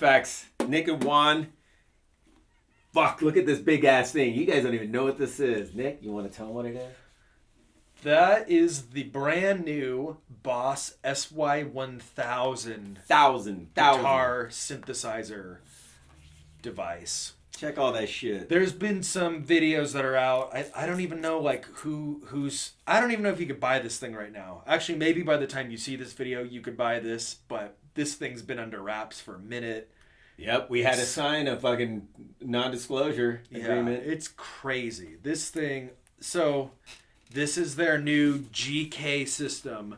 effects. Nick and Juan. Fuck, look at this big ass thing. You guys don't even know what this is. Nick, you want to tell them what it is? That is the brand new Boss SY-1000 guitar synthesizer device. Check all that shit. There's been some videos that are out. I don't even know like who's I don't even know if you could buy this thing right now. Actually, maybe by the time you see this video, you could buy this, but this thing's been under wraps for a minute. Yep, we had to sign a fucking non-disclosure agreement. It's crazy. This thing, so this is their new GK system.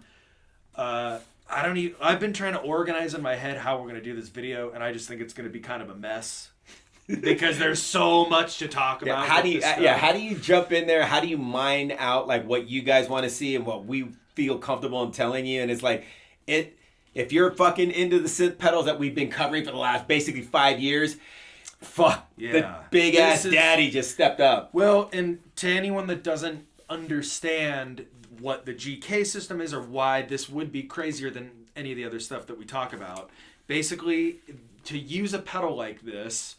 I've been trying to organize in my head how we're going to do this video, and I just think it's going to be kind of a mess. Because there's so much to talk about. How do you jump in there? How do you mine out like what you guys want to see and what we feel comfortable in telling you? And it's like if you're fucking into the synth pedals that we've been covering for the last basically 5 years, fuck, the big ass daddy just stepped up. Well, and to anyone that doesn't understand what the GK system is or why this would be crazier than any of the other stuff that we talk about, basically to use a pedal like this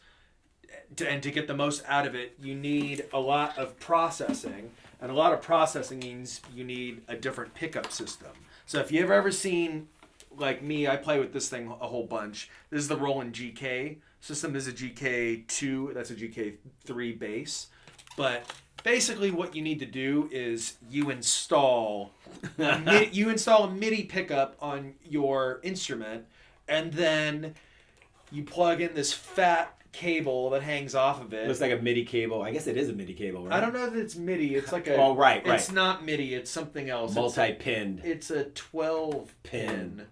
and to get the most out of it, you need a lot of processing. And a lot of processing means you need a different pickup system. So if you've ever seen, like me, I play with this thing a whole bunch. This is the Roland GK system. This is a GK2. That's a GK3 bass. But basically what you need to do is you install a MIDI pickup on your instrument, and then you plug in this fat cable that hangs off of it. Looks like a MIDI cable. I guess it is a MIDI cable, right? I don't know that it's MIDI. It's like a... Oh, right. It's not MIDI. It's something else. Multi-pinned. It's a 12-pin.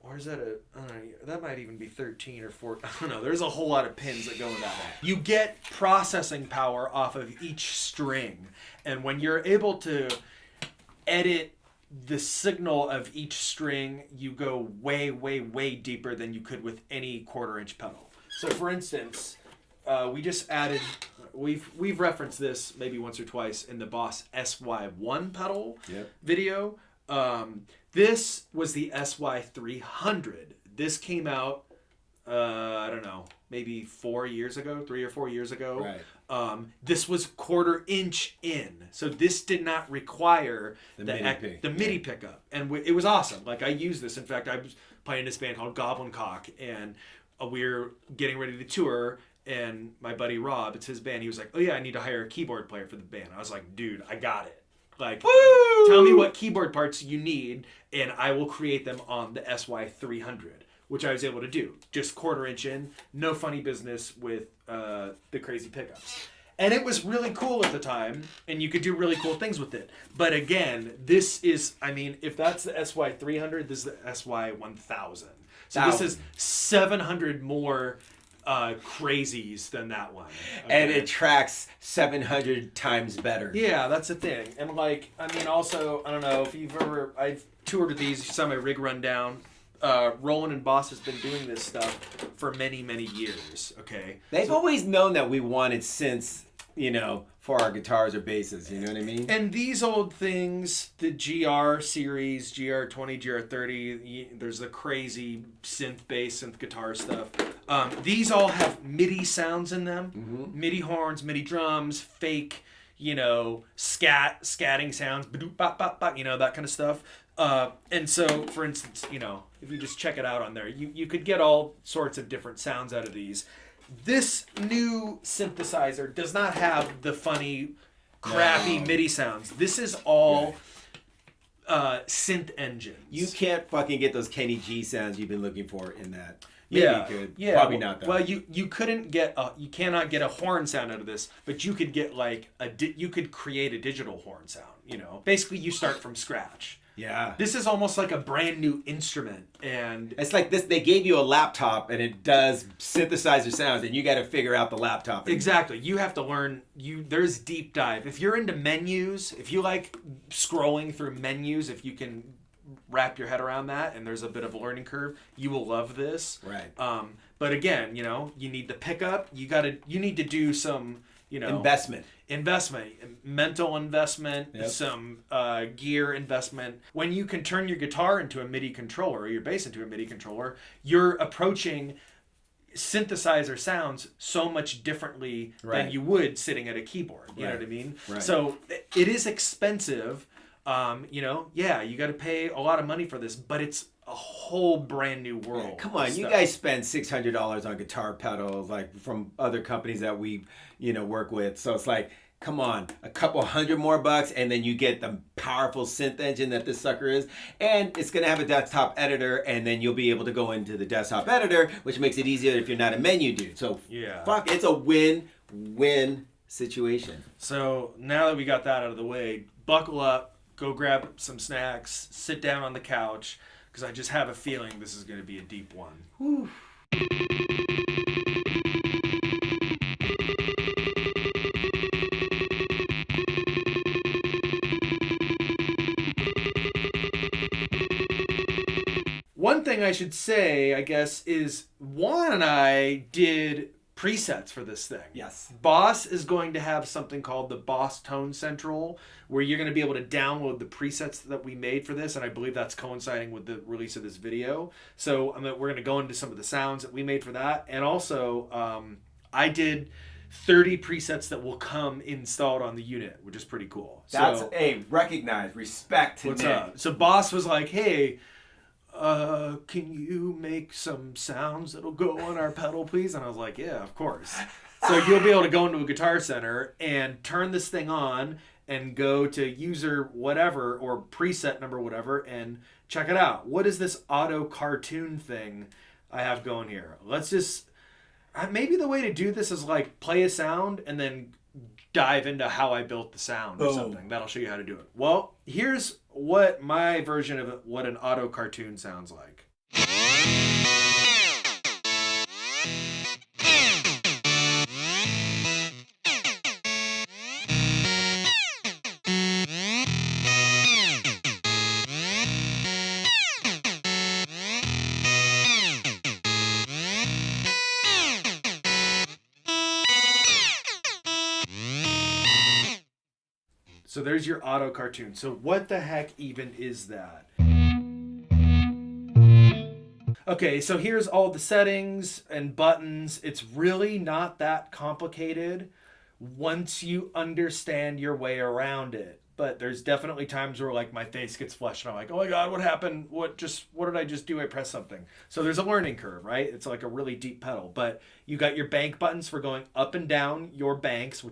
Or is that I don't know, that might even be 13 or 14. I don't know. There's a whole lot of pins that go in that. You get processing power off of each string. And when you're able to edit the signal of each string, you go way, way, way deeper than you could with any quarter-inch pedal. So, for instance, we just added, we've referenced this maybe once or twice in the Boss SY-1 pedal video. This was the SY-300. This came out, I don't know, maybe 3 or 4 years ago. Right. This was quarter-inch in. So this did not require the MIDI pickup. And it was awesome. Like, I used this. In fact, I was playing in this band called Goblin Cock, and we were getting ready to tour, and my buddy Rob, it's his band, he was like, oh yeah, I need to hire a keyboard player for the band. I was like, dude, I got it. Like, woo! Tell me what keyboard parts you need, and I will create them on the SY-300, which I was able to do. Just quarter-inch in, no funny business with the crazy pickups. And it was really cool at the time, and you could do really cool things with it. But again, this is, I mean, if that's the SY-300, this is the SY-1000. So this is 700 more crazies than that one. Okay? And it tracks 700 times better. Yeah, that's the thing. And like, I mean, also, I don't know if you've ever, I've toured with these, you saw my rig rundown. Roland and Boss has been doing this stuff for many, many years, okay? They've always known that we wanted synths, for our guitars or basses, you know what I mean? And these old things, the GR series, GR20, GR30, there's the crazy synth bass, synth guitar stuff. These all have MIDI sounds in them. Mm-hmm. MIDI horns, MIDI drums, fake, scatting sounds, that kind of stuff. And so, for instance, if you just check it out on there, you could get all sorts of different sounds out of these. This new synthesizer does not have the funny, crappy MIDI sounds. This is all synth engines. You can't fucking get those Kenny G sounds you've been looking for in that. Maybe you could. Yeah. Probably not though. Well, you cannot get a horn sound out of this, but you could get you could create a digital horn sound. Basically you start from scratch. Yeah. This is almost like a brand new instrument, and it's like this. They gave you a laptop, and it does synthesizer sounds, and you got to figure out the laptop. Exactly. You have to learn. There's deep dive. If you're into menus, if you like scrolling through menus, if you can wrap your head around that, and there's a bit of a learning curve, you will love this. Right. But again, you need the pickup. You need to do some. Investment, mental investment, yep. Some gear investment. When you can turn your guitar into a MIDI controller or your bass into a MIDI controller, you're approaching synthesizer sounds so much differently than you would sitting at a keyboard. You know what I mean? Right. So it is expensive. You know, yeah, you got to pay a lot of money for this, but it's a whole brand new world. Yeah, come on, you guys spend $600 on guitar pedals, like from other companies that we, work with. So it's like, come on, a couple $100 more, and then you get the powerful synth engine that this sucker is, and it's gonna have a desktop editor, and then you'll be able to go into the desktop editor, which makes it easier if you're not a menu dude. So fuck, it's a win-win situation. So now that we got that out of the way, buckle up, go grab some snacks, sit down on the couch, because I just have a feeling this is gonna be a deep one. Whew. One thing I should say, I guess, is Juan and I did presets for this thing. Yes. Boss is going to have something called the Boss Tone Central, where you're going to be able to download the presets that we made for this, and I believe that's coinciding with the release of this video. So we're going to go into some of the sounds that we made for that, and also I did 30 presets that will come installed on the unit, which is pretty cool. That's recognized, respect to what's Nick. up? So Boss was like, hey, can you make some sounds that'll go on our pedal, please? And I was like, yeah, of course. So you'll be able to go into a Guitar Center and turn this thing on and go to user whatever or preset number whatever and check it out. What is this auto cartoon thing I have going here? Let's just, maybe the way to do this is like play a sound and then dive into how I built the sound or something. That'll show you how to do it. Well, here's what my version of what an auto cartoon sounds like. So there's your auto cartoon. So what the heck even is that? Okay, so here's all the settings and buttons. It's really not that complicated once you understand your way around it. But there's definitely times where like my face gets flushed and I'm like, oh my God, what happened? What did I just do? I pressed something. So there's a learning curve, right? It's like a really deep pedal. But you got your bank buttons for going up and down your banks,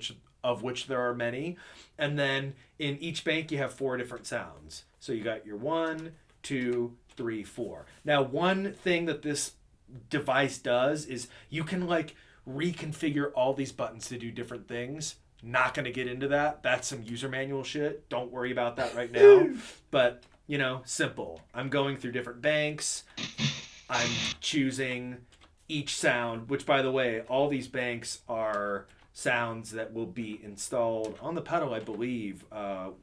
of which there are many. And then in each bank, you have 4 different sounds. So you got your 1, 2, 3, 4. Now, one thing that this device does is you can like reconfigure all these buttons to do different things. Not going to get into that. That's some user manual shit. Don't worry about that right now. But, simple. I'm going through different banks. I'm choosing each sound, which, by the way, all these banks are sounds that will be installed on the pedal, I believe,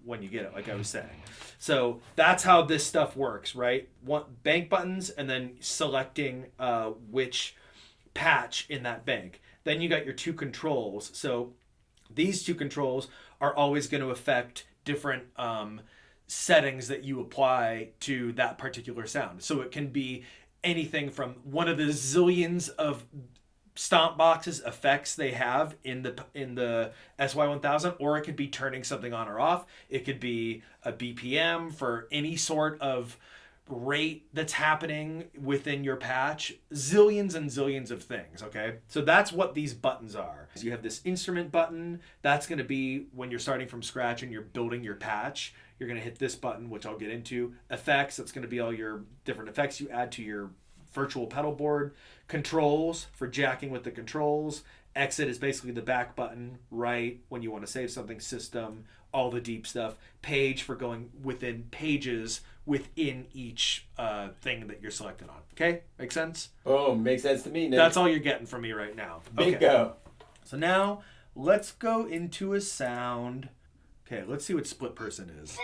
when you get it, like I was saying. So that's how this stuff works, right? Bank buttons and then selecting which patch in that bank. Then you got your 2 controls. So these 2 controls are always going to affect different settings that you apply to that particular sound. So it can be anything from one of the zillions of stomp boxes effects they have in the SY-1000, or it could be turning something on or off. It could be a BPM for any sort of rate that's happening within your patch. Zillions and zillions of things, okay? So that's what these buttons are. You have this instrument button. That's going to be when you're starting from scratch and you're building your patch. You're going to hit this button, which I'll get into. Effects, that's going to be all your different effects you add to your virtual pedal board. Controls for jacking with the controls. Exit is basically the back button, right, when you want to save something. System, all the deep stuff. Page for going within pages within each thing that you're selected on. Okay? Make sense? Oh, makes sense to me, Nick. That's all you're getting from me right now. Bingo. Okay. So now let's go into a sound. Okay, let's see what split person is.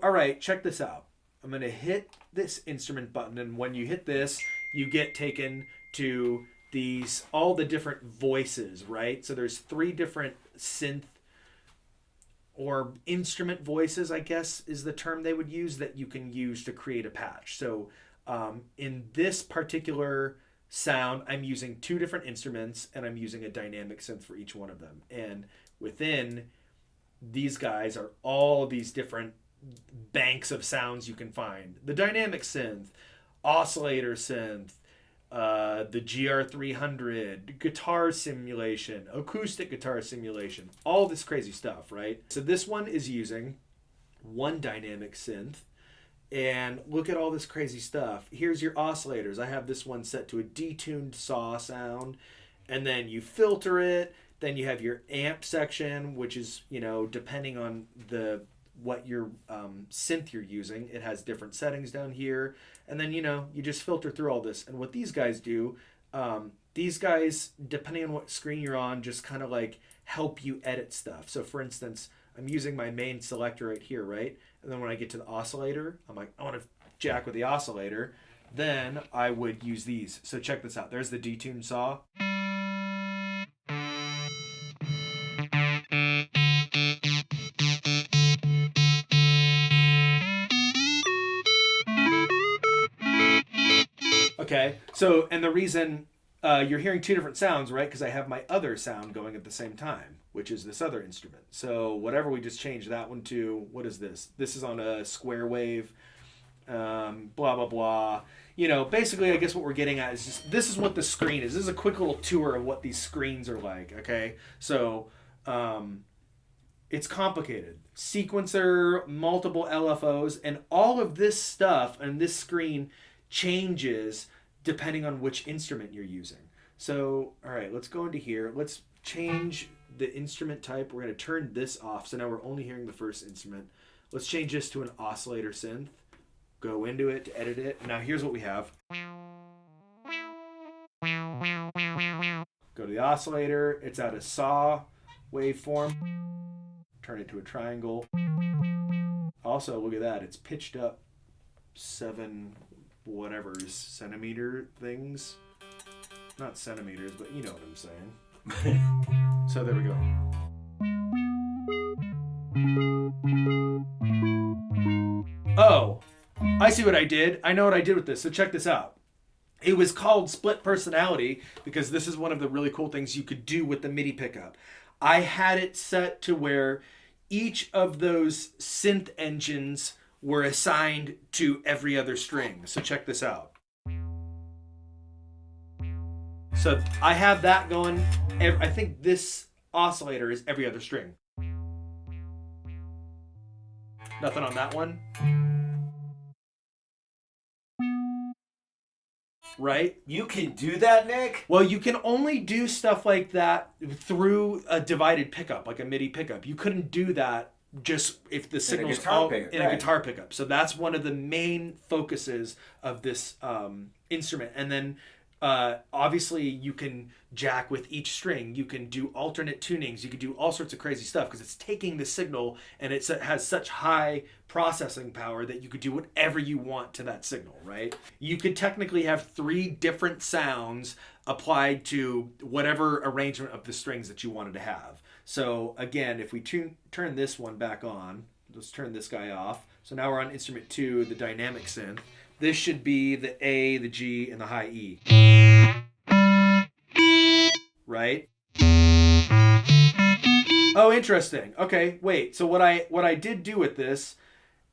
All right, check this out. I'm going to hit this instrument button, and when you hit this, you get taken to all the different voices, right? So there's 3 different synth or instrument voices, I guess is the term they would use, that you can use to create a patch. So in this particular sound, I'm using 2 different instruments, and I'm using a dynamic synth for each one of them. And within these guys are all these different banks of sounds you can find. The dynamic synth, oscillator synth, the GR300, guitar simulation, acoustic guitar simulation, all this crazy stuff, right? So this one is using one dynamic synth, and look at all this crazy stuff. Here's your oscillators. I have this one set to a detuned saw sound, and then you filter it. Then you have your amp section, which is, depending on what your synth you're using, it has different settings down here. And then, you just filter through all this. And what these guys do, depending on what screen you're on, just kind of like help you edit stuff. So for instance, I'm using my main selector right here, right? And then when I get to the oscillator, I'm like, I want to jack with the oscillator. Then I would use these. So check this out. There's the detuned saw. Okay, so, and the reason you're hearing 2 different sounds, right? Because I have my other sound going at the same time, which is this other instrument. So whatever we just changed that one to, what is this? This is on a square wave, blah, blah, blah. Basically, I guess what we're getting at is just, this is what the screen is. This is a quick little tour of what these screens are like, okay? So it's complicated. Sequencer, multiple LFOs, and all of this stuff and this screen changes depending on which instrument you're using. So, all right, let's go into here. Let's change the instrument type. We're going to turn this off. So now we're only hearing the first instrument. Let's change this to an oscillator synth. Go into it to edit it. Now here's what we have. Go to the oscillator. It's at a saw waveform. Turn it to a triangle. Also, look at that. It's pitched up 7 whatever's centimeter things. Not centimeters, but you know what I'm saying. So there we go. Oh, I see what I did. I know what I did with this. So check this out. It was called split personality because this is one of the really cool things you could do with the MIDI pickup. I had it set to where each of those synth engines were assigned to every other string. So check this out. So I have that going. I think this oscillator is every other string. Nothing on that one. Right? You can do that, Nick? Well, you can only do stuff like that through a divided pickup, like a MIDI pickup. You couldn't do that just if the signal's all in a guitar pickup. So that's one of the main focuses of this instrument. And then obviously you can jack with each string. You can do alternate tunings. You can do all sorts of crazy stuff because it's taking the signal and it has such high processing power that you could do whatever you want to that signal, right? You could technically have 3 different sounds applied to whatever arrangement of the strings that you wanted to have. So again, if we turn this one back on, let's turn this guy off. So now we're on instrument 2, the dynamic synth. This should be the A, the G, and the high E. Right? Oh, interesting. Okay, wait. So what I did do with this,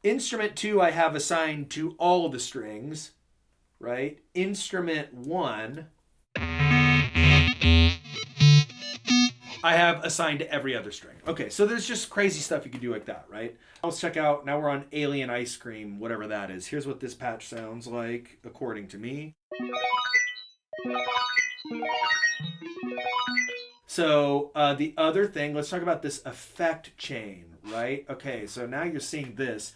instrument 2 I have assigned to all of the strings, right? Instrument 1 I have assigned to every other string. Okay, so there's just crazy stuff you can do like that, right? Let's check out, now we're on Alien Ice Cream, whatever that is. Here's what this patch sounds like, according to me. So the other thing, let's talk about this effect chain, right? Okay, so now you're seeing this.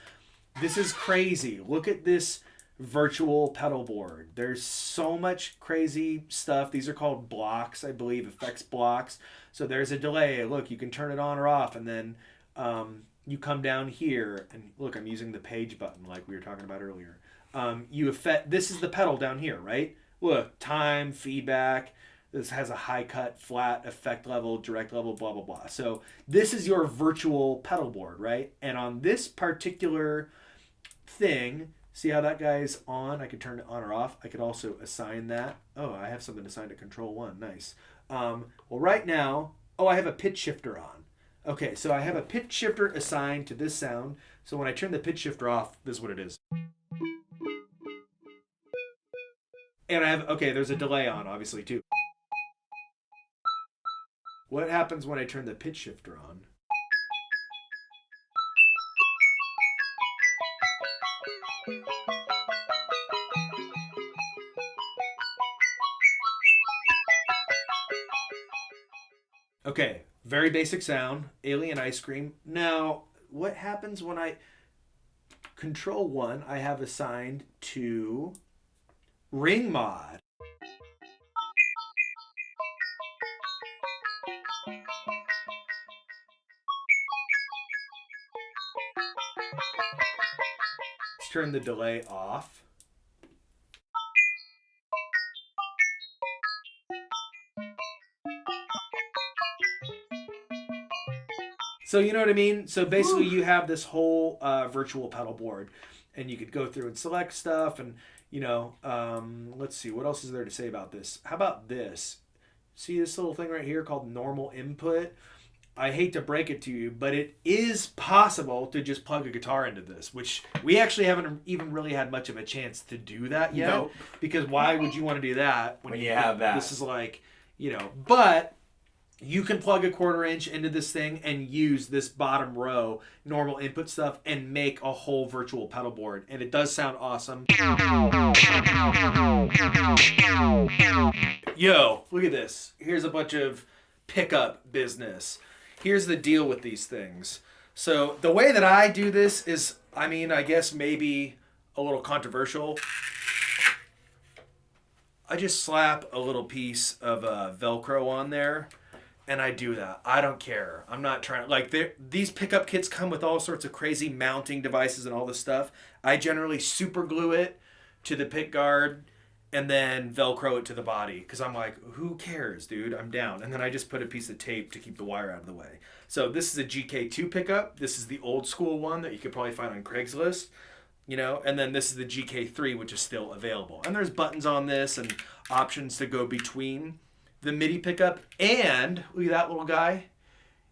This is crazy. Look at this virtual pedal board. There's so much crazy stuff. These are called blocks, I believe, effects blocks. So there's a delay. Look, you can turn it on or off, and then you come down here, and look, I'm using the page button like we were talking about earlier. This is the pedal down here, right? Look, time, feedback, This has a high cut, flat, effect level, direct level, blah, blah, blah. So this is your virtual pedal board, right? And on this particular thing, see how that guy's on? I could turn it on or off. I could also assign that. Oh, I have something assigned to control 1. Nice. Well, right now, I have a pitch shifter on. Okay, so I have a pitch shifter assigned to this sound. So when I turn the pitch shifter off, this is what it is. And I have, okay, there's a delay on, obviously, too. What happens when I turn the pitch shifter on? Okay, very basic sound, alien ice cream. Now, what happens when I control 1 I have assigned to ring mod? Let's turn the delay off. So you know what I mean? So basically you have this whole virtual pedal board, and you could go through and select stuff, and let's see, what else is there to say about this? How about this? See this little thing right here called normal input? I hate to break it to you, but it is possible to just plug a guitar into this, which we actually haven't even really had much of a chance to do that yet. Nope. Because why would you want to do that when you have that? This is like, but you can plug a 1/4 inch into this thing and use this bottom row normal input stuff and make a whole virtual pedal board. And it does sound awesome. Yo, look at this. Here's a bunch of pickup business. Here's the deal with these things. So the way that I do this is, I guess maybe a little controversial. I just slap a little piece of Velcro on there. And I do that. I don't care. I'm not trying to, these pickup kits come with all sorts of crazy mounting devices and all this stuff. I generally super glue it to the pick guard and then Velcro it to the body. Because I'm like, who cares, dude? I'm down. And then I just put a piece of tape to keep the wire out of the way. So this is a GK2 pickup. This is the old school one that you could probably find on Craigslist. And then this is the GK3, which is still available. And there's buttons on this and options to go between the MIDI pickup, and look at that little guy.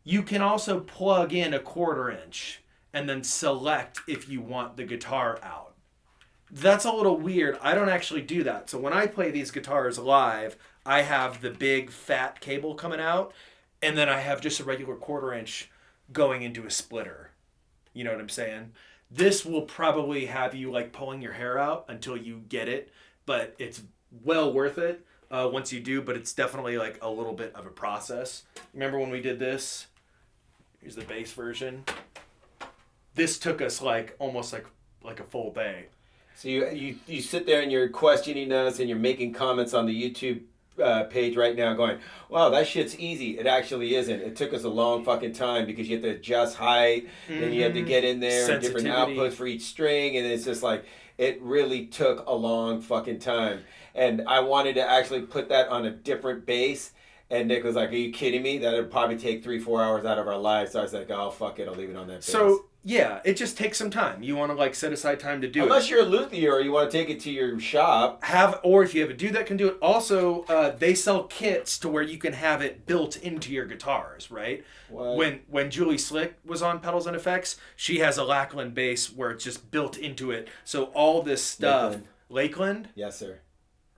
You can also plug in a 1/4 inch and then select if you want the guitar out. That's a little weird. I don't actually do that. So when I play these guitars live, I have the big fat cable coming out, and then I have just a regular 1/4 inch going into a splitter. You know what I'm saying? This will probably have you pulling your hair out until you get it, but it's well worth it. Once you do, but it's definitely a little bit of a process. Remember when we did this? Here's the bass version. This took us almost like a full day. So you sit there and you're questioning us and you're making comments on the YouTube page right now going, wow, that shit's easy. It actually isn't. It took us a long fucking time because you have to adjust height, and you have to get in there and different outputs for each string, and it's just it really took a long fucking time. And I wanted to actually put that on a different bass. And Nick was like, are you kidding me? That would probably take 3-4 hours out of our lives. So I was like, oh, fuck it. I'll leave it on that bass. So, yeah, it just takes some time. You want to set aside time to do Unless you're a luthier or you want to take it to your shop. Or if you have a dude that can do it. Also, they sell kits to where you can have it built into your guitars, right? What? When Julie Slick was on Pedals and Effects, she has a Lackland bass where it's just built into it. So all this stuff... Lakeland? Yes, sir.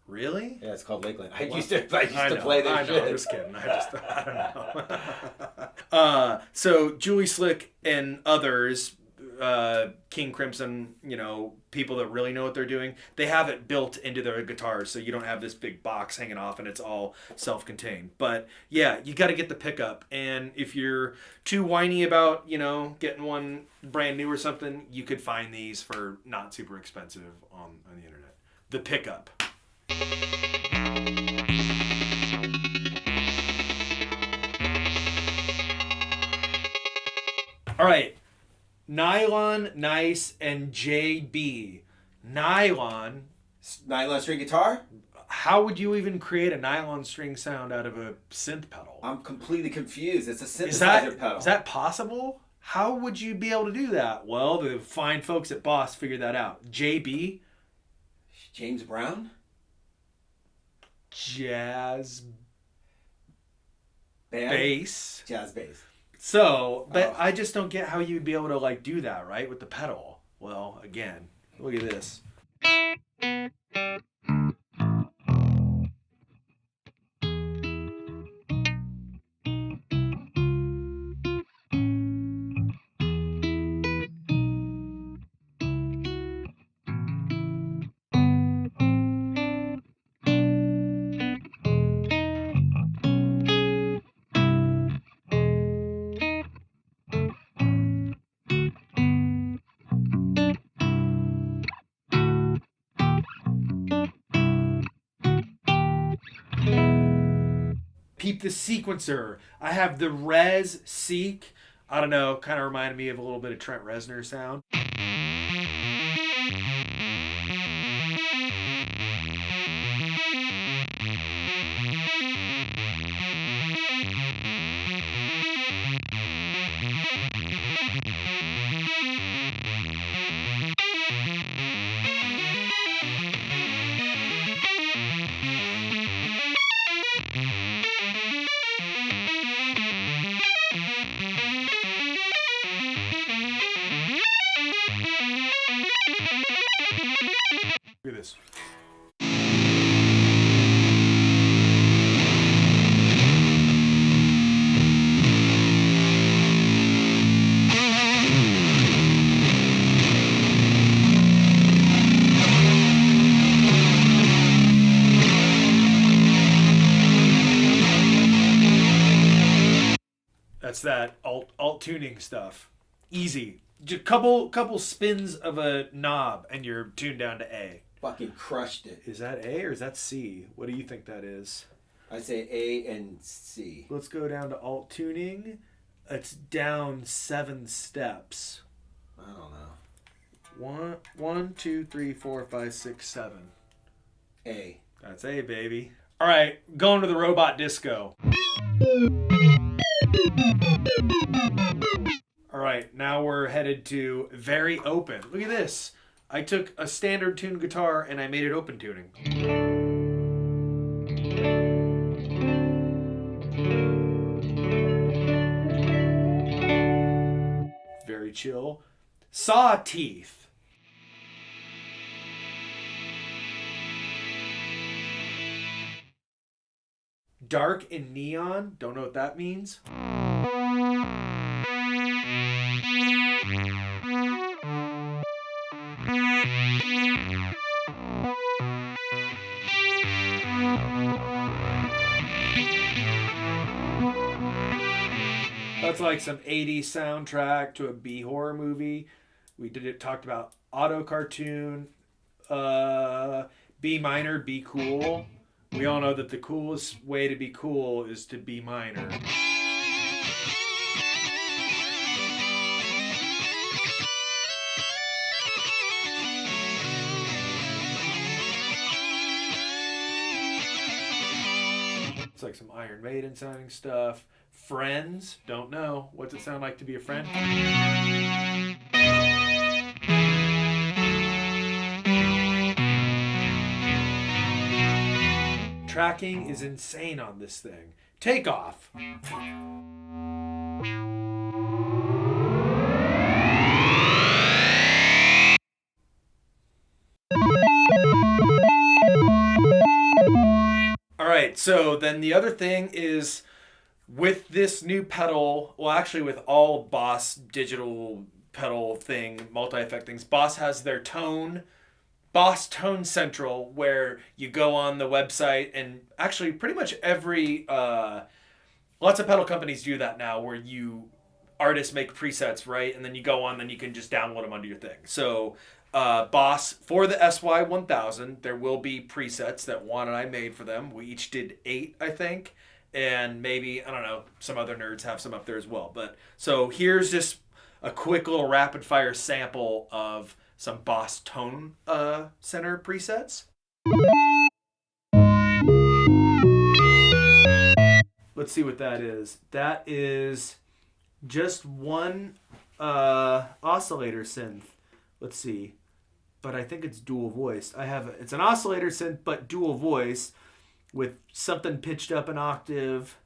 Really? Yeah, it's called Lakeland. I used to play this shit. I'm just kidding. I don't know. So Julie Slick and others, King Crimson, people that really know what they're doing, they have it built into their guitars, so you don't have this big box hanging off and it's all self-contained. But yeah, you got to get the pickup, and if you're too whiny about, getting one brand new or something, you could find these for not super expensive on the internet. The pickup. All right, Nylon, Nice, and JB. Nylon string guitar? how would you even create a nylon string sound out of a synth pedal? I'm completely confused. It's a synthesizer pedal. Is that possible? How would you be able to do that? Well, the fine folks at Boss figured that out. JB? James Brown? Jazz Band? bass. Jazz bass. So, but I just don't get how you'd be able to like do that, right? With the pedal. Well, again, look at this. Peep the sequencer. I have the Res Seek. I don't know, kind of reminded me of a little bit of Trent Reznor sound. Look at this. That's that alt tuning stuff. Easy. Just couple spins of a knob and you're tuned down to A. Fucking crushed it. Is that A or is that C? What do you think that is? I say A and C. Let's go down to alt tuning. It's down 7 steps. I don't know. 1, 2, 3, 4, 5, 6, 7. A. That's A, baby. All right, going to the robot disco. All right, now we're headed to very open. Look at this. I took a standard tuned guitar and I made it open tuning. Very chill. Saw teeth. Dark and neon. Don't know what that means. That's like some 80s soundtrack to a B horror movie. We talked about auto cartoon, B minor, be cool. We all know that the coolest way to be cool is to be minor. It's like some Iron Maiden sounding stuff. Friends, don't know. What's it sound like to be a friend? Tracking is insane on this thing. Take off. All right, so then the other thing is with this new pedal, well, actually with all Boss digital pedal thing, multi-effect things, Boss has their tone, Boss Tone Central, where you go on the website and actually pretty much every, lots of pedal companies do that now where artists make presets, right? And then you go on, then you can just download them onto your thing. So Boss, for the SY-1000, there will be presets that Juan and I made for them. We each did 8, I think. And maybe, I don't know, some other nerds have some up there as well. But so here's just a quick little rapid fire sample of some Boss Tone Center presets. Let's see what that is. That is just one oscillator synth. Let's see. But I think it's dual voiced. It's an oscillator synth, but dual voice with something pitched up an octave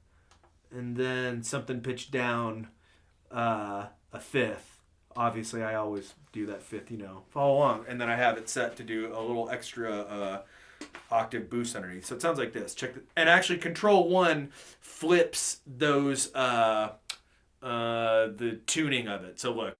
and then something pitched down a fifth. Obviously, I always do that fifth, follow along. And then I have it set to do a little extra octave boost underneath. So it sounds like this. And actually, Control 1 flips those the tuning of it. So look.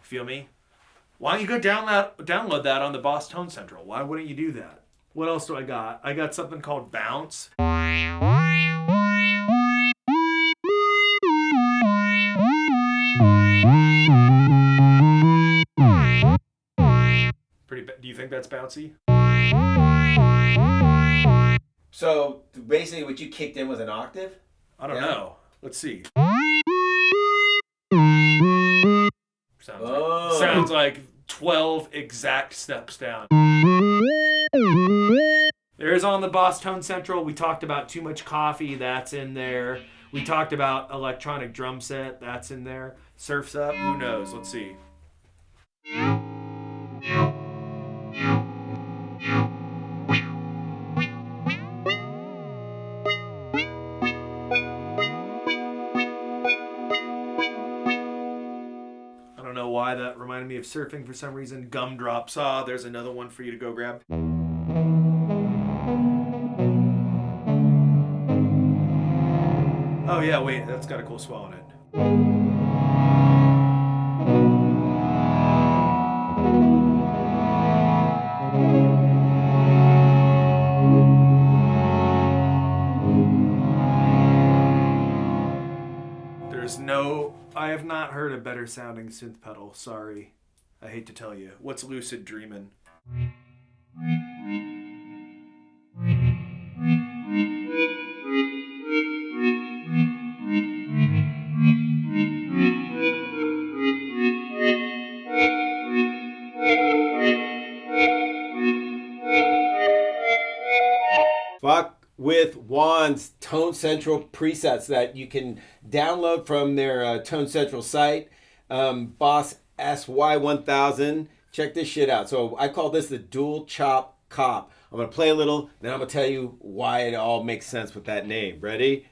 Feel me? Why don't you go download that on the Boss Tone Central? Why wouldn't you do that? What else do I got? I got something called Bounce. Do you think that's bouncy? So basically what you kicked in was an octave? I don't know. Let's see. Sounds like 12 exact steps down. There's on the Boss Tone Central. We talked about Too Much Coffee. That's in there. We talked about electronic drum set. That's in there. Surf's Up. Who knows? Let's see. Why that reminded me of surfing for some reason. Gumdrop Saw. There's another one for you to go grab. Oh yeah, wait, that's got a cool swell in it. I have not heard a better sounding synth pedal. Sorry. I hate to tell you. What's Lucid Dreamin'? Fuck with Juan's Tone Central presets that you can download from their Tone Central site. Boss SY-1000. Check this shit out. So I call this the dual chop cop. I'm going to play a little, then I'm going to tell you why it all makes sense with that name. Ready?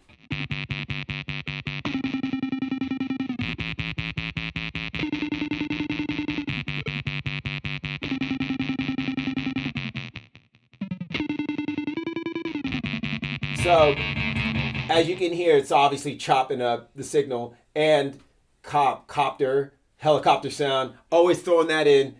So, as you can hear, it's obviously chopping up the signal and copter, helicopter sound, always throwing that in.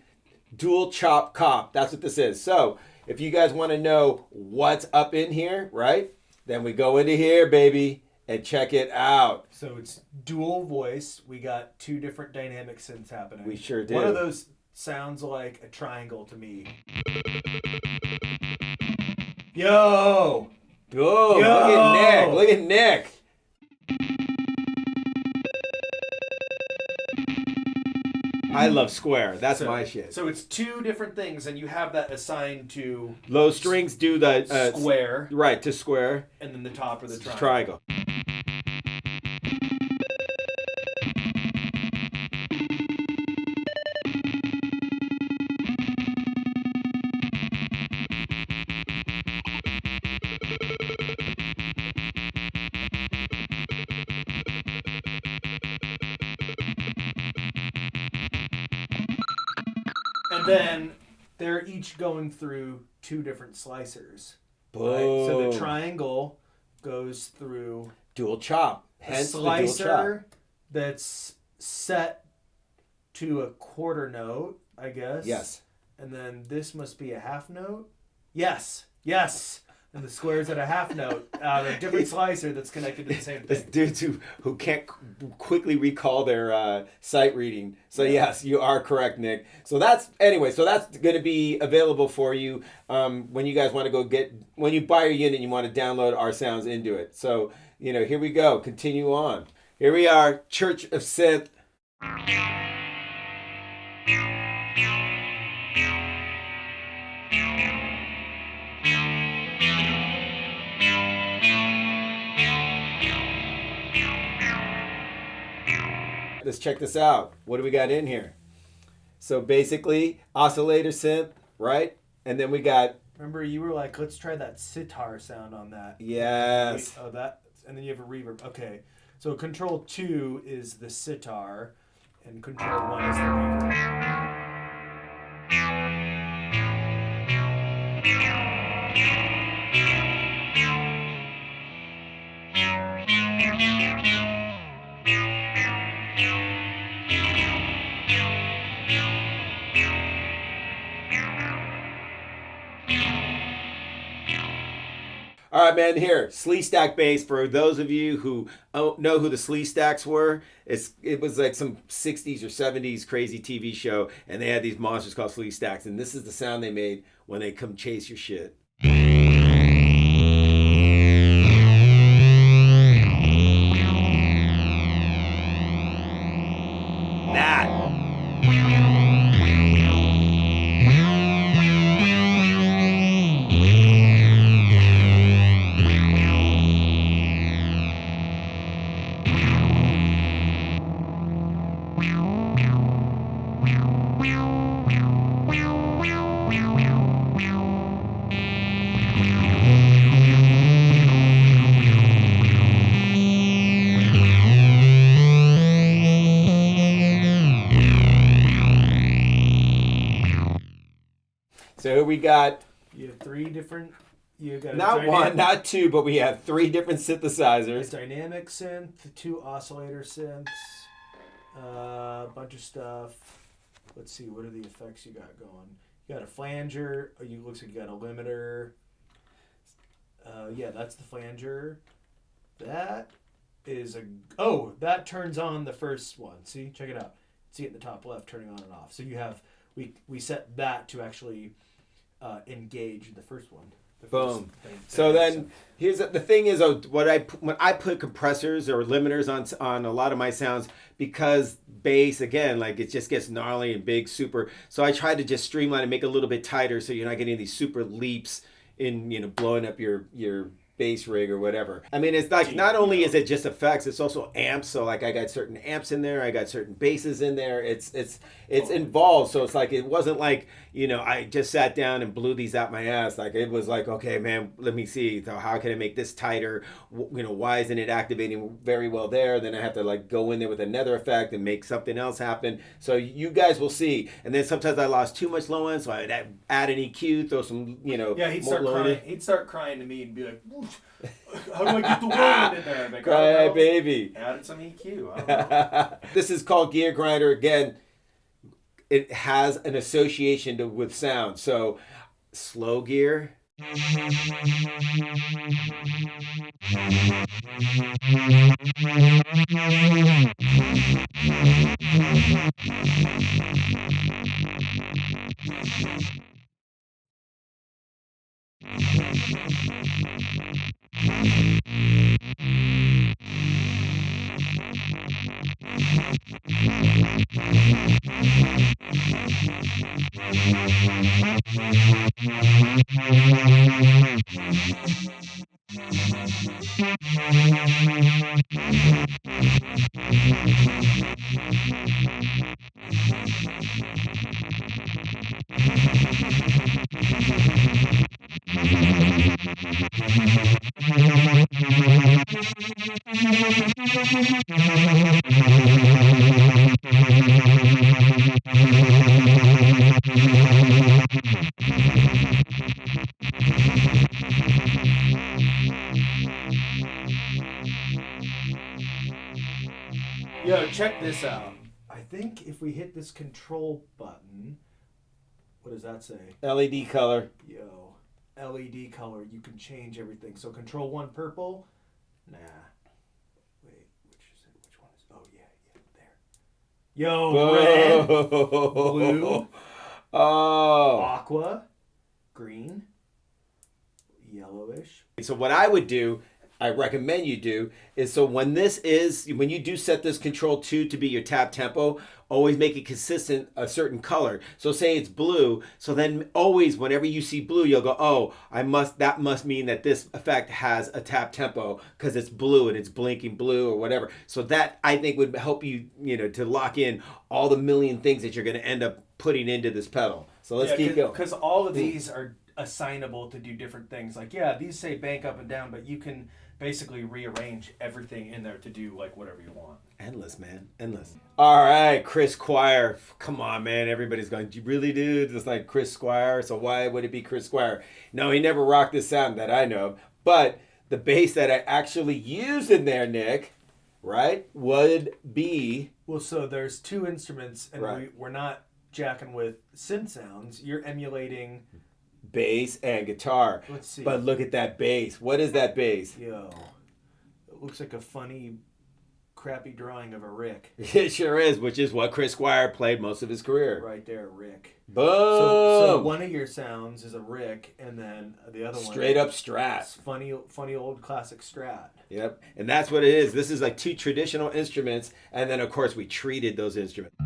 Dual chop cop, that's what this is. So, if you guys want to know what's up in here, right, then we go into here, baby, and check it out. So, it's dual voice. We got two different dynamic synths happening. We sure do. One of those sounds like a triangle to me. Yo! Oh, look at Nick. Look at Nick. I love square. That's my shit. So it's two different things, and you have that assigned to... Low strings do the... square. Right, to square. And then the top or the triangle. And then they're each going through two different slicers. Boom. Right? So the triangle goes through dual chop. Hence a slicer the dual chop. That's set to a quarter note, I guess. Yes. And then this must be a half note. Yes. And the square's at a half note out of a different slicer that's connected to the same thing. There's dudes who can't quickly recall their sight reading. So yes, you are correct, Nick. So that's going to be available for you when you guys want to when you buy your unit and you want to download our sounds into it. So, here we go. Continue on. Here we are, Church of Synth. Let's check this out. What do we got in here? So basically, oscillator synth, right? And then we got... Remember, you were like, let's try that sitar sound on that. Yes. Oh, that, and then you have a reverb. Okay. So control 2 is the sitar, and control 1 is the reverb. All right, man. Here, Slee Stack bass. For those of you who know who the Slee Stacks were, it was like some 60s or 70s crazy TV show, and they had these monsters called Slee Stacks, and this is the sound they made when they come chase your shit. That. So we got... You have 3 different... You got not one, not 2, but we have 3 different synthesizers. A dynamic synth, 2 oscillator synths, a bunch of stuff. Let's see, what are the effects you got going? You got a flanger. Looks like you got a limiter. Yeah, that's the flanger. That is a... Oh, that turns on the first one. See? Check it out. See it in the top left, turning on and off. So you have... We set that to actually engage the first one. Boom. So then, here's the thing is, when I put compressors or limiters on a lot of my sounds, because bass, again, like it just gets gnarly and big, super. So I try to just streamline and make it a little bit tighter, so you're not getting these super leaps in blowing up your bass rig or whatever. I mean, it's like not only is it just effects, it's also amps. So like I got certain amps in there, I got certain basses in there. It's involved. So it's like it wasn't like I just sat down and blew these out my ass. Like it was like, okay, man, let me see. So how can I make this tighter? Why isn't it activating very well there? Then I have to like go in there with another effect and make something else happen. So you guys will see. And then sometimes I lost too much low end, so I'd add an EQ, throw some Yeah, he'd start crying. He'd start crying to me and be like, how do I get the low end in there? Like, cry, baby. Added some EQ. I don't know. This is called Gear Grinder. Again, it has an association with sound. So slow gear. Yo, check this out. I think if we hit this control button, what does that say? LED color. Yo, LED color. You can change everything. So control 1 purple. Nah. Wait, which one is? Oh yeah, there. Yo, red, blue, aqua, green, yellowish. So what I would do, I recommend you do, is so when you do set this control 2 to be your tap tempo, always make it consistent a certain color. So say it's blue, so then always whenever you see blue, you'll go, oh, that must mean that this effect has a tap tempo because it's blue and it's blinking blue or whatever. So that I think would help you, to lock in all the million things that you're going to end up putting into this pedal. So let's keep going. Because all of these are assignable to do different things. Like, these say bank up and down, but you can basically rearrange everything in there to do like whatever you want. Endless, man. Endless. All right, Chris Squire. Come on, man. Everybody's going, do you really do just like Chris Squire? So why would it be Chris Squire? No, he never rocked this sound that I know of. But the bass that I actually used in there, Nick, right, would be... Well, so there's two instruments, and we're not jacking with synth sounds. You're emulating... bass and guitar. Let's see. But look at that bass. What is that bass? Yo. It looks like a funny, crappy drawing of a Rick. It sure is, which is what Chris Squire played most of his career. Right there, Rick. Boom! So one of your sounds is a Rick, and then the other one... Straight up Strat. Funny old classic Strat. Yep. And that's what it is. This is like two traditional instruments, and then, of course, we treated those instruments.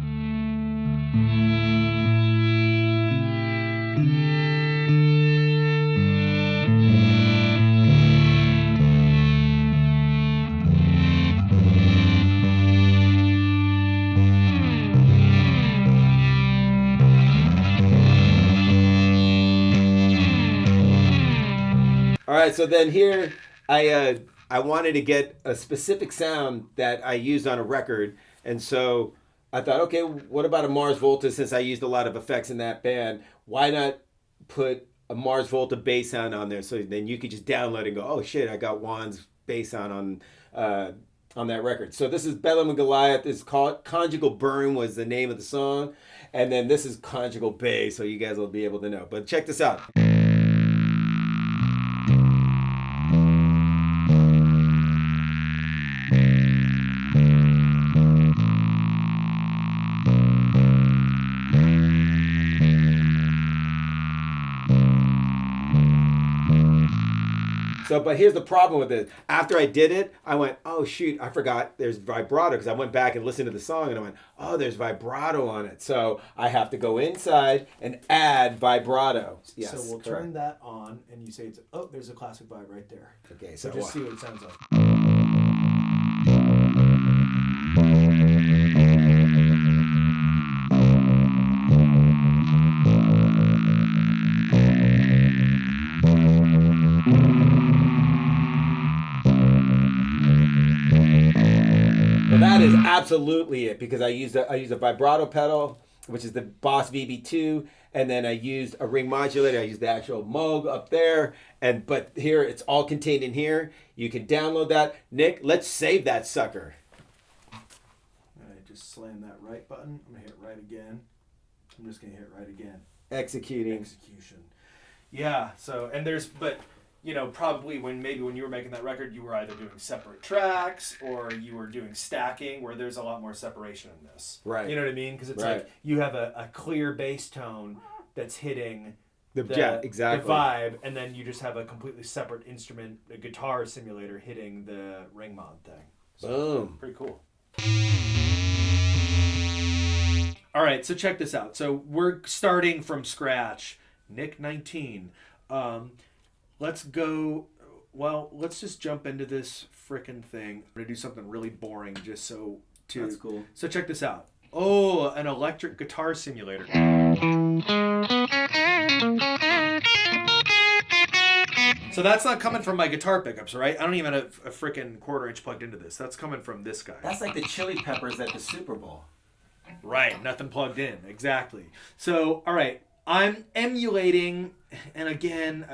All right, so then here I wanted to get a specific sound that I used on a record, and so I thought, okay, what about a Mars Volta? Since I used a lot of effects in that band, why not put a Mars Volta bass sound on there? So then you could just download it and go, oh shit, I got Juan's bass sound on that record. So this is Bellum and Goliath. It's called Conjugal Burn was the name of the song, and then this is Conjugal Bass, so you guys will be able to know. But check this out. So, but here's the problem with it. After I did it, I went, oh shoot, I forgot there's vibrato, because I went back and listened to the song and I went, oh, there's vibrato on it. So I have to go inside and add vibrato. Yes, so we'll turn that on, and you say, there's a classic vibe right there. Okay, so just see what it sounds like. So that is absolutely it, because I used a vibrato pedal, which is the Boss VB2, and then I used a ring modulator. I used the actual Moog up there, but here it's all contained in here. You can download that. Nick, let's save that sucker. All right, just slam that right button. I'm gonna hit right again. I'm just gonna hit right again. Execution. Yeah. So but. Probably when you were making that record, you were either doing separate tracks or you were doing stacking, where there's a lot more separation in this. Right. You know what I mean? Because it's like you have a clear bass tone that's hitting the vibe, and then you just have a completely separate instrument, a guitar simulator hitting the ring mod thing. So boom. Pretty cool. All right, so check this out. So we're starting from scratch. Nick 19. Let's just jump into this frickin' thing. I'm going to do something really boring just That's cool. So check this out. Oh, an electric guitar simulator. So that's not coming from my guitar pickups, right? I don't even have a frickin' 1/4 inch plugged into this. That's coming from this guy. That's like the Chili Peppers at the Super Bowl. Right, nothing plugged in. Exactly. So, all right. I'm emulating, and again,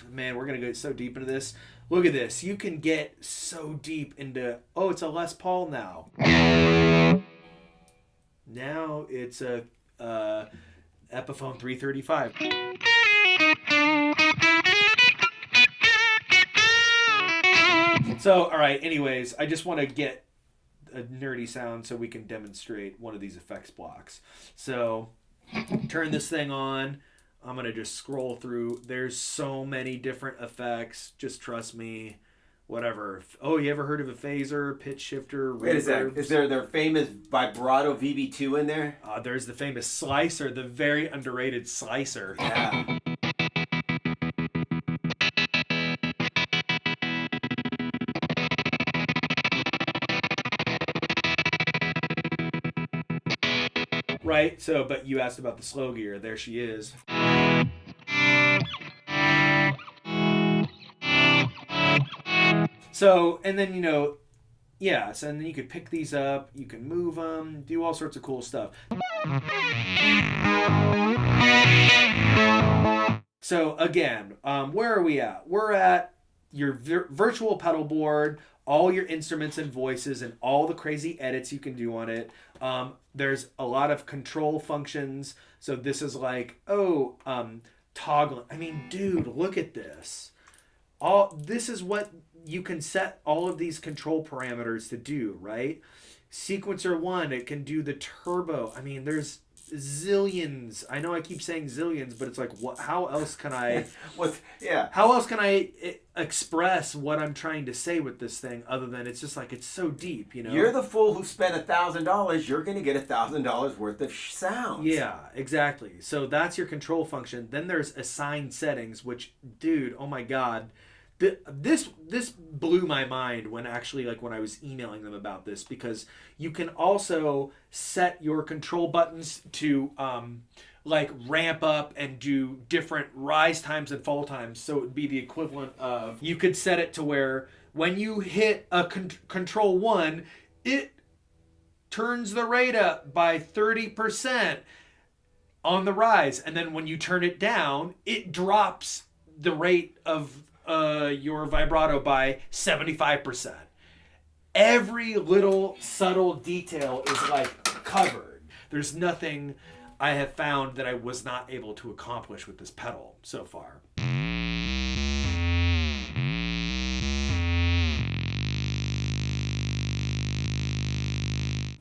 man, we're going to go so deep into this. Look at this. You can get so deep into, it's a Les Paul now. Now it's a Epiphone 335. So, all right, anyways, I just want to get a nerdy sound so we can demonstrate one of these effects blocks. So... turn this thing on. I'm going to just scroll through. There's so many different effects. Just trust me. whatever. Oh, you ever heard of a phaser, pitch shifter, reverb? Wait a sec. Is there their famous vibrato VB2 in there? There's the famous slicer, the very underrated slicer. Yeah. Right, so, but you asked about the slow gear. There she is. So, and then, yeah, so and then you could pick these up, you can move them, do all sorts of cool stuff. So, again, where are we at? We're at your virtual pedal board, all your instruments and voices, and all the crazy edits you can do on it. There's a lot of control functions. So this is like, toggling. I mean, dude, look at this. This is what you can set all of these control parameters to do, right? Sequencer 1, it can do the turbo. I mean, there's zillions. I know I keep saying zillions, but it's like, what? How else can I? How else can I express what I'm trying to say with this thing other than it's just like it's so deep, You're the fool who spent $1,000. You're going to get $1,000 worth of sounds. Yeah, exactly. So that's your control function. Then there's assign settings, which, dude, oh my god. This blew my mind when I was emailing them about this, because you can also set your control buttons to ramp up and do different rise times and fall times. So it would be the equivalent of, you could set it to where when you hit a control 1, it turns the rate up by 30% on the rise, and then when you turn it down, it drops the rate of your vibrato by 75%. Every little subtle detail is like covered. There's nothing I have found that I was not able to accomplish with this pedal so far.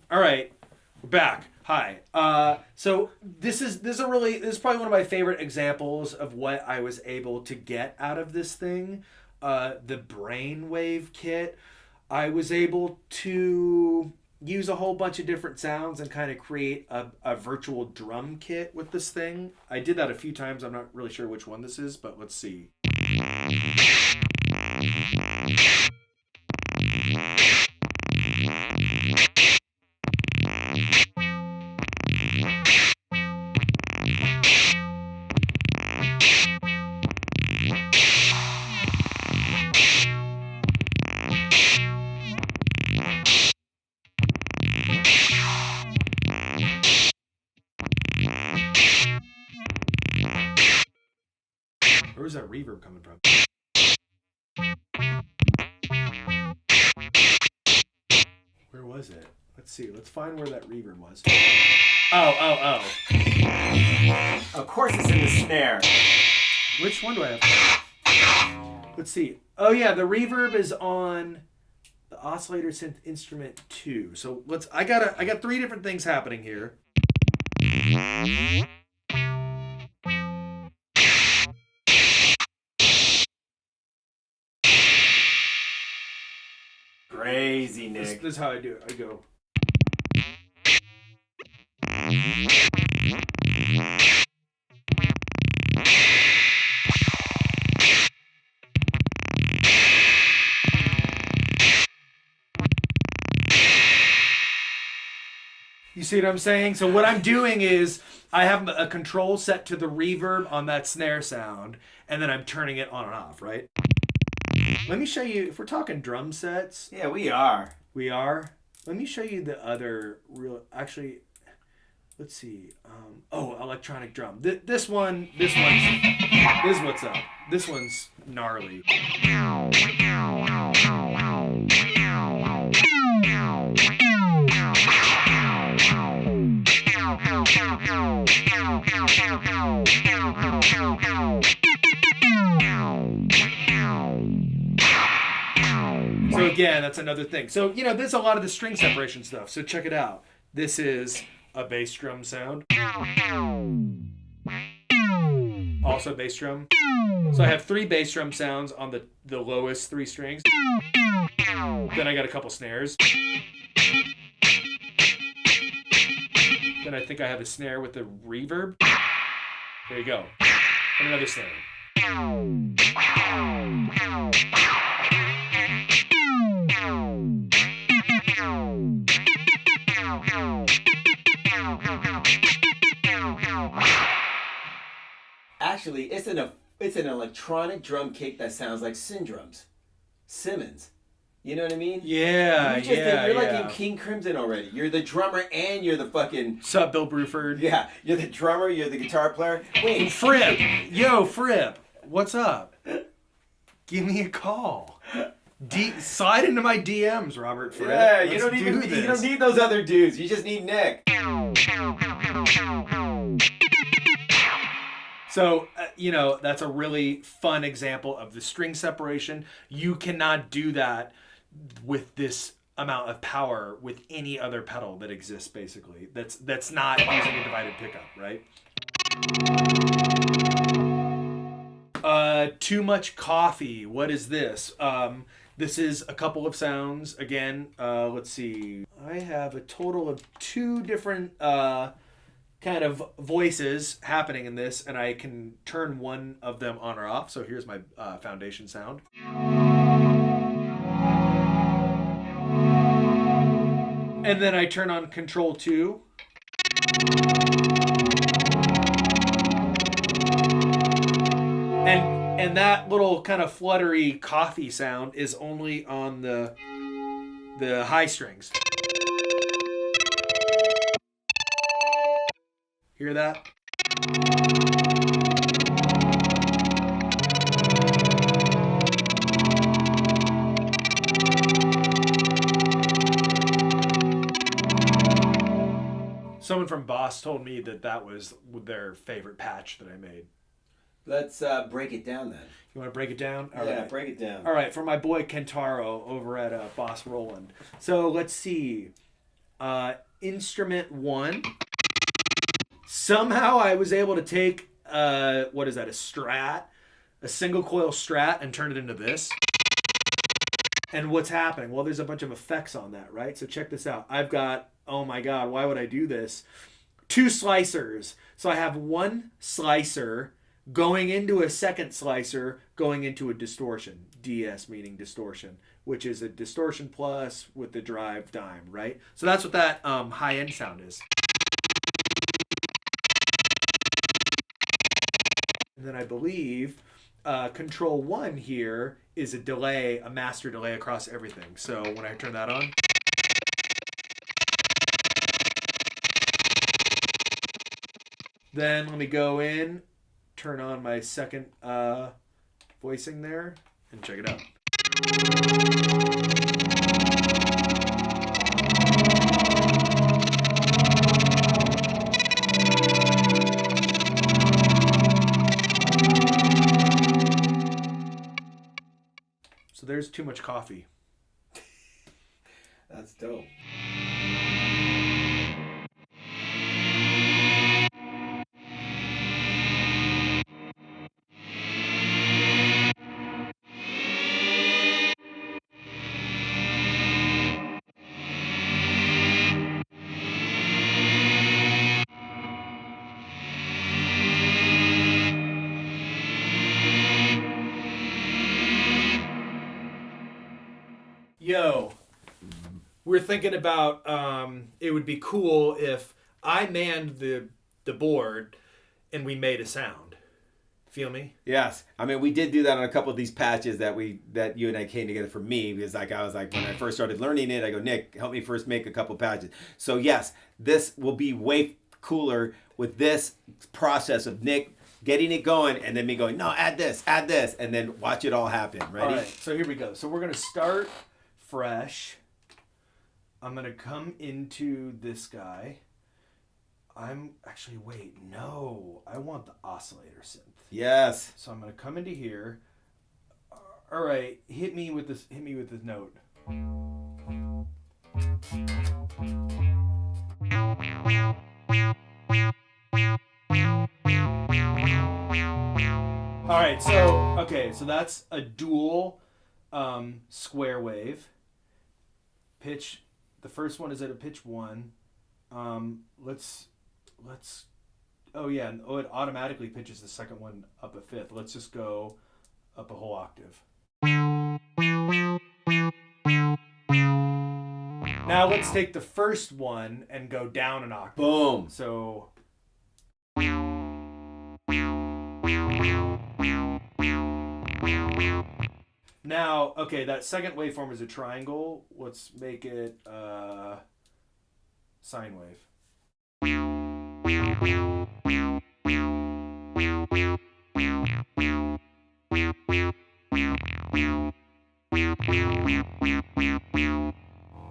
All right, we're back. Hi. So this is probably one of my favorite examples of what I was able to get out of this thing. The Brainwave kit. I was able to use a whole bunch of different sounds and kind of create a virtual drum kit with this thing. I did that a few times. I'm not really sure which one this is, but let's see. Where's that reverb coming from? Where was it? Let's see. Let's find where that reverb was. Oh. Of course it's in the snare. Which one do I have? Let's see. Oh yeah, the reverb is on the oscillator synth instrument 2. So I got 3 different things happening here. Crazy, Nick. This is how I do it. I go. You see what I'm saying? So what I'm doing is I have a control set to the reverb on that snare sound, and then I'm turning it on and off, right? Let me show you, if we're talking drum sets. Yeah, we are. We are? Let me show you the other real, actually, let's see. Electronic drum. This one's, this is what's up. This one's gnarly. So again, that's another thing. So, there's a lot of the string separation stuff. So check it out. This is a bass drum sound. also bass drum. So I have 3 bass drum sounds on the lowest 3 strings. Then I got a couple snares. Then I think I have a snare with the reverb. There you go. And another snare. Actually, it's an electronic drum kit that sounds like Simmons. You know what I mean? Yeah, you're like in King Crimson already. You're the drummer and you're the fucking... Sup, Bill Bruford? Yeah, you're the drummer, you're the guitar player. Wait. Fripp! Yo, Fripp! What's up? Give me a call. Slide into my DMs, Robert Fripp. Yeah, you don't need those other dudes. You just need Nick. So, that's a really fun example of the string separation. You cannot do that with this amount of power with any other pedal that exists, basically. That's not using a divided pickup, right? Too much coffee. What is this? This is a couple of sounds. Again, let's see. I have a total of 2 different kind of voices happening in this, and I can turn one of them on or off. So here's my foundation sound. And then I turn on Control 2. And that little kind of fluttery coffee sound is only on the high strings. Hear that? Someone from Boss told me that was their favorite patch that I made. Let's break it down then. You want to break it down? All right. Break it down. All right, for my boy Kentaro over at Boss Roland. So let's see. Instrument 1. Somehow I was able to take, a Strat, a single coil Strat, and turn it into this. And what's happening? Well, there's a bunch of effects on that, right? So check this out. I've got, oh my God, why would I do this? 2 slicers. So I have 1 slicer going into a second slicer, going into a distortion. DS meaning distortion, which is a distortion plus with the drive dime, right? So that's what that high-end sound is. And then I believe Control 1 here is a delay, a master delay across everything. So when I turn that on, then let me go in, turn on my second voicing there, and check it out. So there's Too Much Coffee. That's dope. Yo, we're thinking about it would be cool if I manned the board and we made a sound. Feel me? Yes. I mean, we did do that on a couple of these patches that you and I came together for me, because I was like, when I first started learning it, I go, Nick, help me first make a couple patches. So yes, this will be way cooler with this process of Nick getting it going and then me going, no, add this, and then watch it all happen. Ready? All right, so here we go. So we're going to start fresh. I'm going to come into this guy. I want the oscillator synth. Yes. So I'm going to come into here. All right, hit me with this note. right, so that's a dual square wave. Pitch. The first one is at a pitch 1. Let's. Oh yeah, it automatically pitches the second one up a fifth. Let's just go up a whole octave. Now let's take the first one and go down an octave. Boom. So. Now, okay, that second waveform is a triangle. Let's make it sine wave.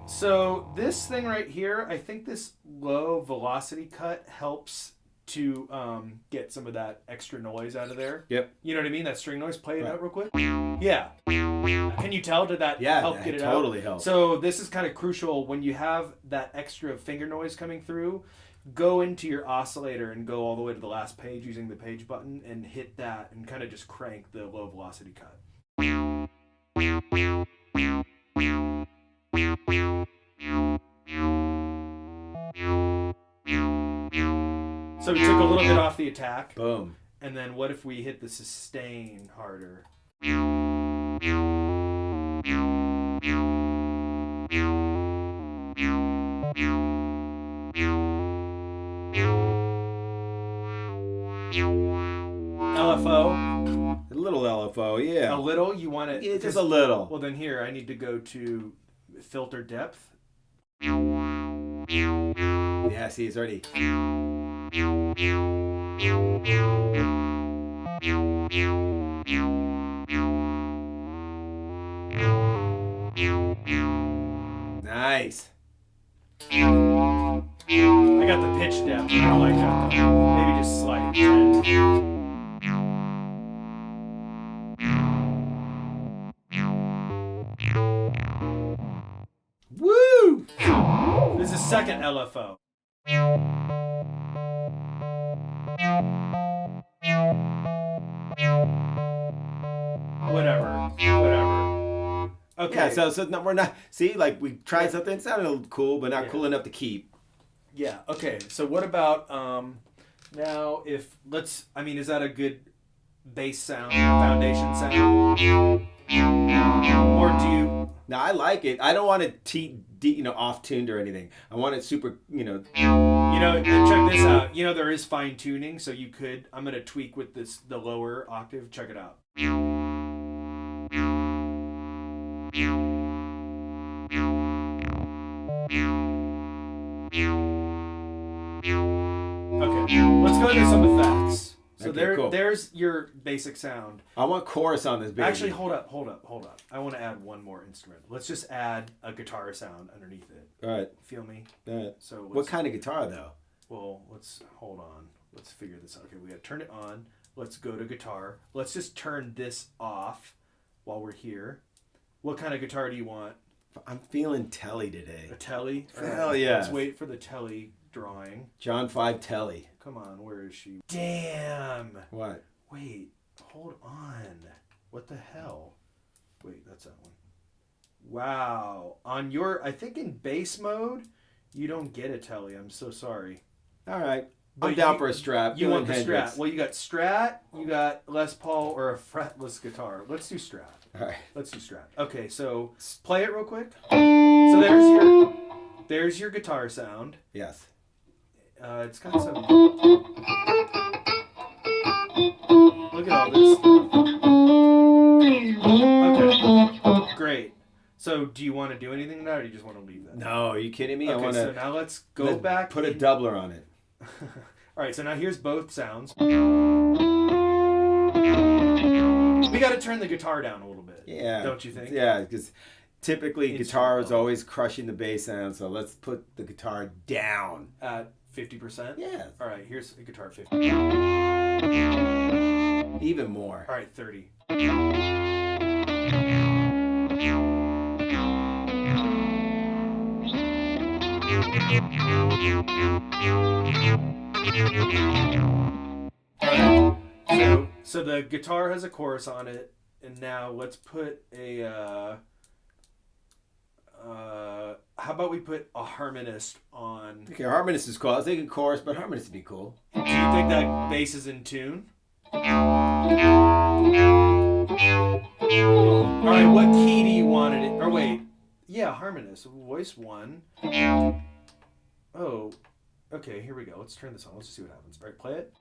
So this thing right here, I think this low velocity cut helps to get some of that extra noise out of there. Yep. You know what I mean? That string noise. Play it out real quick. Yeah. Can you tell? Did that help get it out? Totally helps. So this is kind of crucial when you have that extra finger noise coming through. Go into your oscillator and go all the way to the last page using the page button and hit that and kind of just crank the low velocity cut. So we took a little bit off the attack. Boom. And then what if we hit the sustain harder? LFO? A little LFO, yeah. A little? You want it? Yeah, just a little. Well, then here, I need to go to filter depth. Yeah, see, it's already... Nice. I got the pitch depth. I don't like that though. Maybe just slide it 10. Woo! This is second LFO. Whatever. Okay. Yeah, so no, we're not... See, like, we tried something, it sounded cool, but not cool enough to keep. Yeah, okay. So what about, now if, is that a good bass sound, foundation sound? Or do you... No, I like it. I don't want it off-tuned or anything. I want it super, check this out. There is fine tuning, so you could... I'm going to tweak with the lower octave. Check it out. Okay, let's go into some effects. So cool. There's your basic sound. I want chorus on this baby. Actually, hold up. I want to add one more instrument. Let's just add a guitar sound underneath it. All right. Feel me? All right. So what kind of guitar, though? Well, hold on. Let's figure this out. Okay, we got to turn it on. Let's go to guitar. Let's just turn this off while we're here. What kind of guitar do you want? I'm feeling Telly today. A Telly? Hell yeah. Let's wait for the Telly drawing. John 5 Telly. Come on, where is she? Damn. What? Wait, hold on. What the hell? Wait, that's that one. Wow. I think in bass mode, you don't get a Telly. I'm so sorry. All right. I'm down for a Strat. You want the Strat. Well, you got Strat, you got Les Paul, or a fretless guitar. Let's do Strat. All right. Let's do Strat. Okay, so play it real quick. So there's your guitar sound. Yes. It's got some... Look at all this stuff. Okay, great. So do you want to do anything with that, or do you just want to leave that? No, are you kidding me? Okay, so now let's go back. Put a doubler on it. All right, so now here's both sounds. We got to turn the guitar down a little bit. Yeah. Don't you think? Yeah, because typically guitar is always crushing the bass sound, so let's put the guitar down. At 50%? Yeah. All right, here's a guitar 50. Even more. All right, 30. So So the guitar has a chorus on it, and now let's put a. How about we put a harmonist on? Okay, harmonist is cool. I was thinking chorus, but harmonist would be cool. Do you think that bass is in tune? All right, what key do you want it in? Or wait, yeah, harmonist, voice 1. Oh, okay, here we go. Let's turn this on. Let's just see what happens. All right, play it.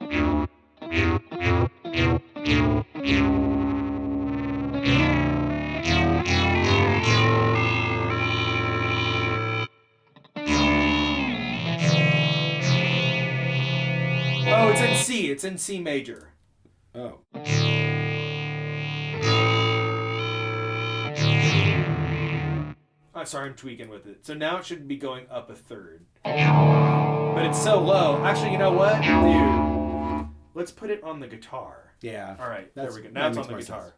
Oh, it's in C. It's in C major. Oh. Oh, sorry, I'm tweaking with it. So now it should be going up a third. But it's so low. Actually, you know what, dude? Let's put it on the guitar. Yeah. All right, there we go. Now it's on the guitar.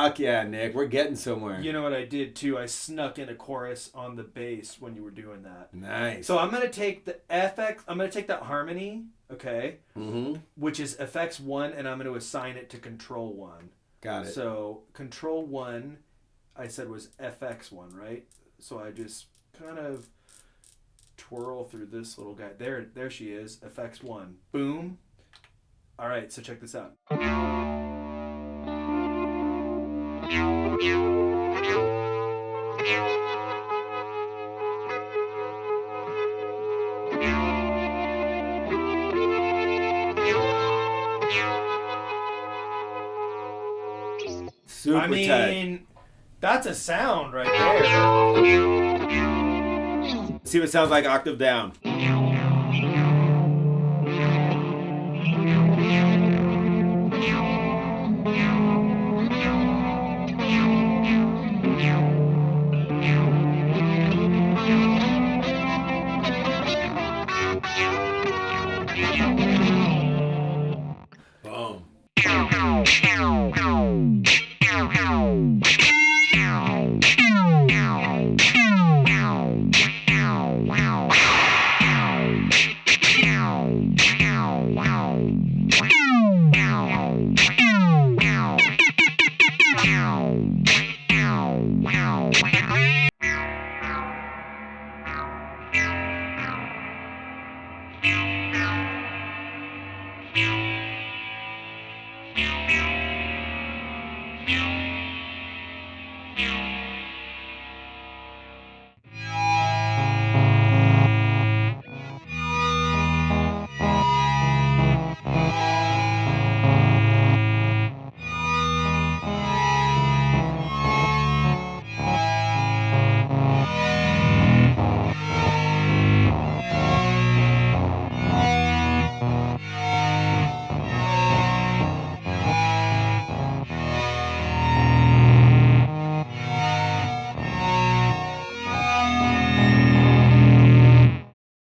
Fuck yeah, Nick. We're getting somewhere. You know what I did too? I snuck in a chorus on the bass when you were doing that. Nice. So I'm gonna take the FX. I'm gonna take that harmony, okay, which is FX1, and I'm gonna assign it to Control 1. Got it. So Control 1, I said was FX1, right? So I just kind of twirl through this little guy. There she is. FX1. Boom. All right. So check this out. Super tight. That's a sound right there. See what it sounds like octave down.